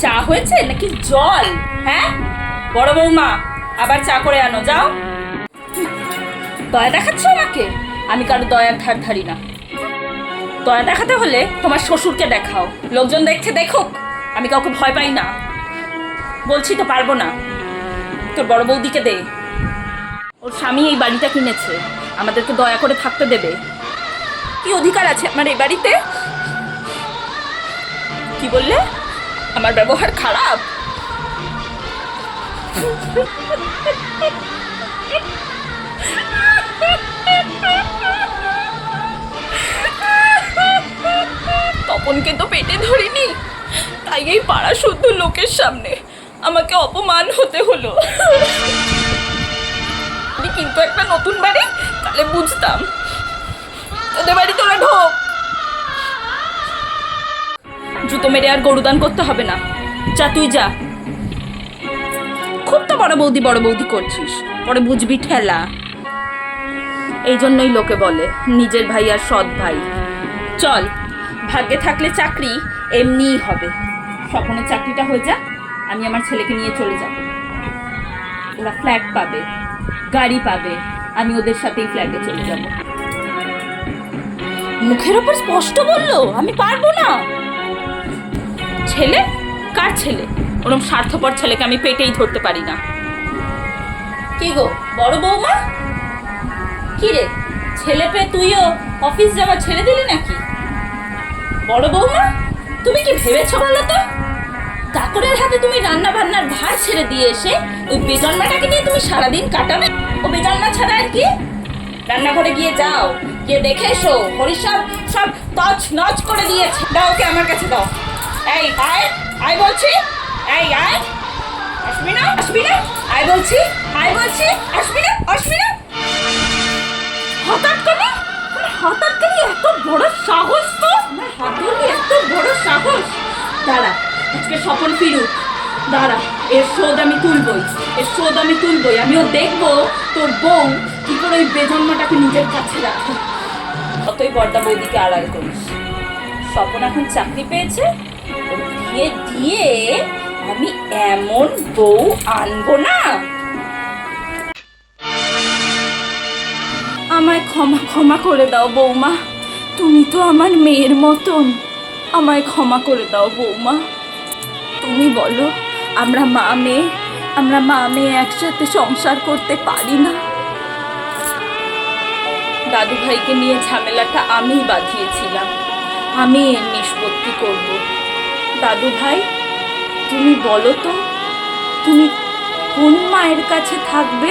চা হয়েছে নাকি জল? হ্যাঁ বড় বৌমা, আবার চা করে আনো, যাও। দয়া দেখাচ্ছ আমাকে? আমি কারো দয়ার ধার ধারি না। দয়া দেখাতে হলে তোমার শ্বশুরকে দেখাও, লোকজন দেখছে দেখুক, আমি কাউকে ভয় পাই না। বলছি তো পারবো না। তোর বড় বৌদিকে দে, ওর স্বামী এই বাড়িটা কিনেছে, আমাদেরকে দয়া করে থাকতে দেবে। কি অধিকার আছে আমার এই বাড়িতে? কি বললে? আমার ব্যবহার খারাপ? তপনকে তো পেটে ধরিনি, তাই এই পাড়া শুদ্ধ লোকের সামনে আমাকে অপমান হতে হলো। কিন্তু একটা নতুন বাড়ি, তাহলে বুঝতাম। তোদের বাড়ি তোরা ঢোক, জুতো মেরে আর গরুদান করতে হবে না। যা তুই যা। খুব তো বড় বৌদি করছিস, পরে বুঝবি ঠেলা। এই জন্যই লোকে বলে নিজের ভাই আর সৎ ভাই। চল, ভাগ্যে থাকলে চাকরি এমনিই হবে। স্বপ্নের চাকরিটা হয়ে যা, আমি আমার ছেলেকে নিয়ে চলে যাব। ওরা ফ্ল্যাট পাবে, গাড়ি পাবে, আমি ওদের সাথেই ফ্ল্যাটে চলে যাব। মুখের ওপর স্পষ্ট বললো আমি পারবো না। ছেলে? কার ছেলে? ওরকম স্বার্থপর ছেলেকে আমি পেটেই ধরতে পারি না। কি গো বড় বৌমা, কি রে ছেলে পেয়ে তুইও অফিস যাওয়া ছেড়ে দিলি নাকি? বড় বৌমা, তুমি কি ভেবেছো বলো তো? কাকুরের হাতে তুমি রান্না বান্নার ভার ছেড়ে দিয়ে এসে ওই বেজন্মাটাকে নিয়ে তুমি সারাদিন কাটাবে? ও বেজন্মা ছাড়া আর কি? রান্নাঘরে গিয়ে যাও, গিয়ে দেখে এসো হরিশ সব তছ নচ করে দিয়েছে। দাও, ওকে আমার কাছে দাও। এই আয় আয় বলছি, এই আয়। আসবি না আয় বলছি, আসবি না। হঠাৎ করে এত বড় সাহস তো? আমার হাতুড়ি এত বড় সাহস? দাঁড়া, আজকে স্বপন ফিরুক, দাঁড়া, এর শোধ আমি তুলবই। আমিও দেখবো তোর বউ কি করে ওই বেজন্মাটাকে নিজের কাছে রাখে। অতই বড়দা বৌদিকে আড়াল করিস। স্বপন এখন চাকরি পেয়েছে, দিয়ে আমি এমন বউ আনবো না। আমায় ক্ষমা করে দাও বৌমা, তুমি তো আমার মেয়ের মতন। আমায় ক্ষমা করে দাও বৌমা। তুমি বলো, আমরা মা মেয়ে একসাথে সংসার করতে পারি না? দাদু ভাইকে নিয়ে ঝামেলাটা আমিই বাঁধিয়েছিলাম, আমি এর নিষ্পত্তি করব। দাদু ভাই, তুমি বলো তো, তুমি কোন মায়ের কাছে থাকবে?